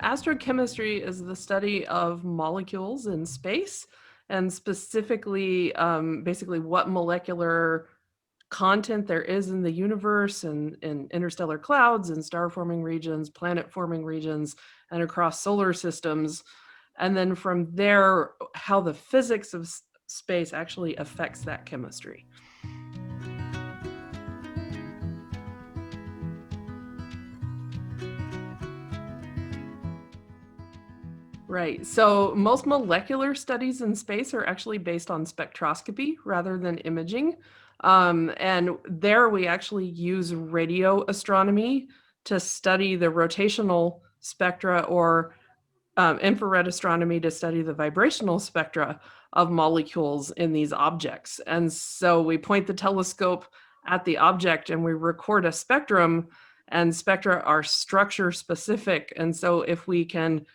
Astrochemistry is the study of molecules in space, and specifically, basically what molecular content there is in the universe and in interstellar clouds and star-forming regions, planet-forming regions, and across solar systems. And then from there, how the physics of space actually affects that chemistry. Right. So most molecular studies in space are actually based on spectroscopy rather than imaging. And there we actually use radio astronomy to study the rotational spectra, or infrared astronomy to study the vibrational spectra of molecules in these objects. And so we point the telescope at the object and we record a spectrum, and spectra are structure specific. And so if we can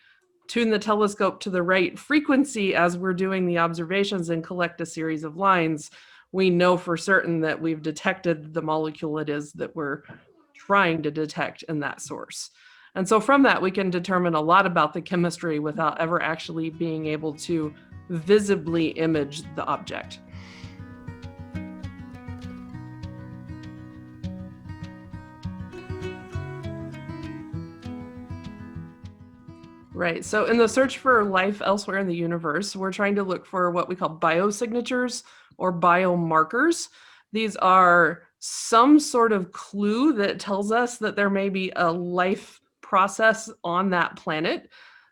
tune the telescope to the right frequency as we're doing the observations and collect a series of lines, we know for certain that we've detected the molecule it is that we're trying to detect in that source. And so from that, we can determine a lot about the chemistry without ever actually being able to visibly image the object. Right. So in the search for life elsewhere in the universe, we're trying to look for what we call biosignatures or biomarkers. These are some sort of clue that tells us that there may be a life process on that planet.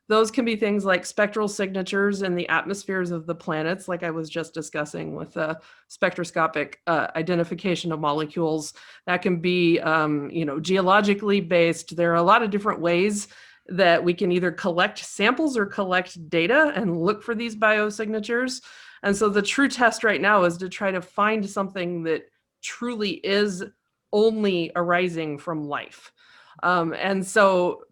Those can be things like spectral signatures in the atmospheres of the planets, like I was just discussing with the spectroscopic identification of molecules. That can be, geologically based. There are a lot of different ways that we can either collect samples or collect data and look for these biosignatures. And so the true test right now is to try to find something that truly is only arising from life. And so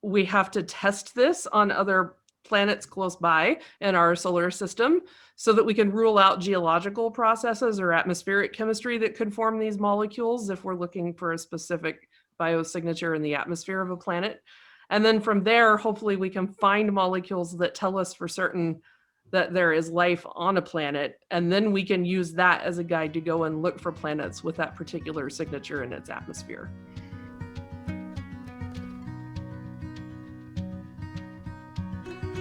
we have to test this on other planets close by in our solar system so that we can rule out geological processes or atmospheric chemistry that could form these molecules if we're looking for a specific biosignature in the atmosphere of a planet. And then from there, hopefully we can find molecules that tell us for certain that there is life on a planet. And then we can use that as a guide to go and look for planets with that particular signature in its atmosphere.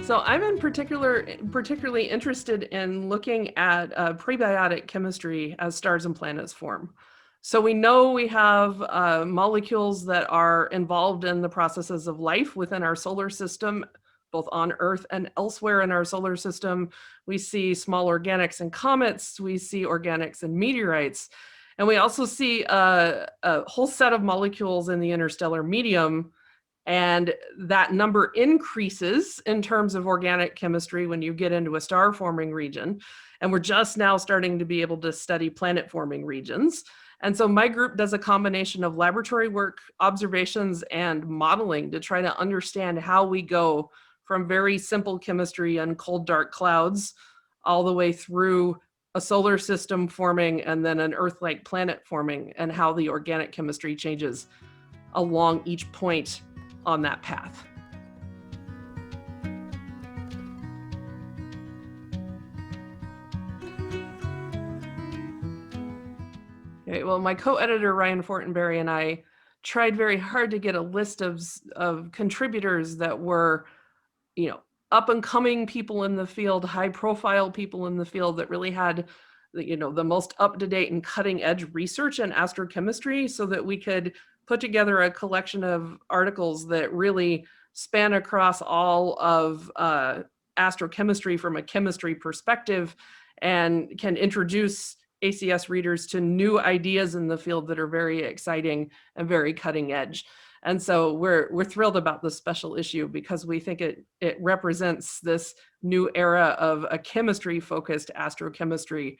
So I'm particularly interested in looking at prebiotic chemistry as stars and planets form. So we know we have molecules that are involved in the processes of life within our solar system, both on Earth and elsewhere in our solar system. We see small organics in comets, we see organics in meteorites, and we also see a whole set of molecules in the interstellar medium. And that number increases in terms of organic chemistry when you get into a star forming region. And we're just now starting to be able to study planet forming regions. And so my group does a combination of laboratory work, observations, and modeling to try to understand how we go from very simple chemistry and cold, dark clouds all the way through a solar system forming and then an Earth-like planet forming, and how the organic chemistry changes along each point on that path. Okay, well, my co-editor Ryan Fortenberry and I tried very hard to get a list of contributors that were, up and coming people in the field, high profile people in the field that really had the most up-to-date and cutting edge research in astrochemistry, so that we could put together a collection of articles that really span across all of astrochemistry from a chemistry perspective and can introduce ACS readers to new ideas in the field that are very exciting and very cutting edge. And so we're thrilled about this special issue because we think it represents this new era of a chemistry-focused astrochemistry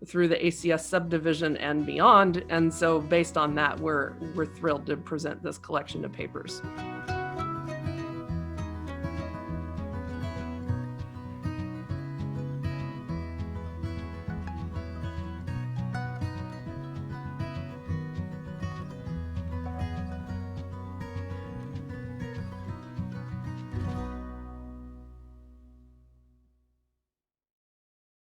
through the ACS subdivision and beyond. And so based on that, we're thrilled to present this collection of papers.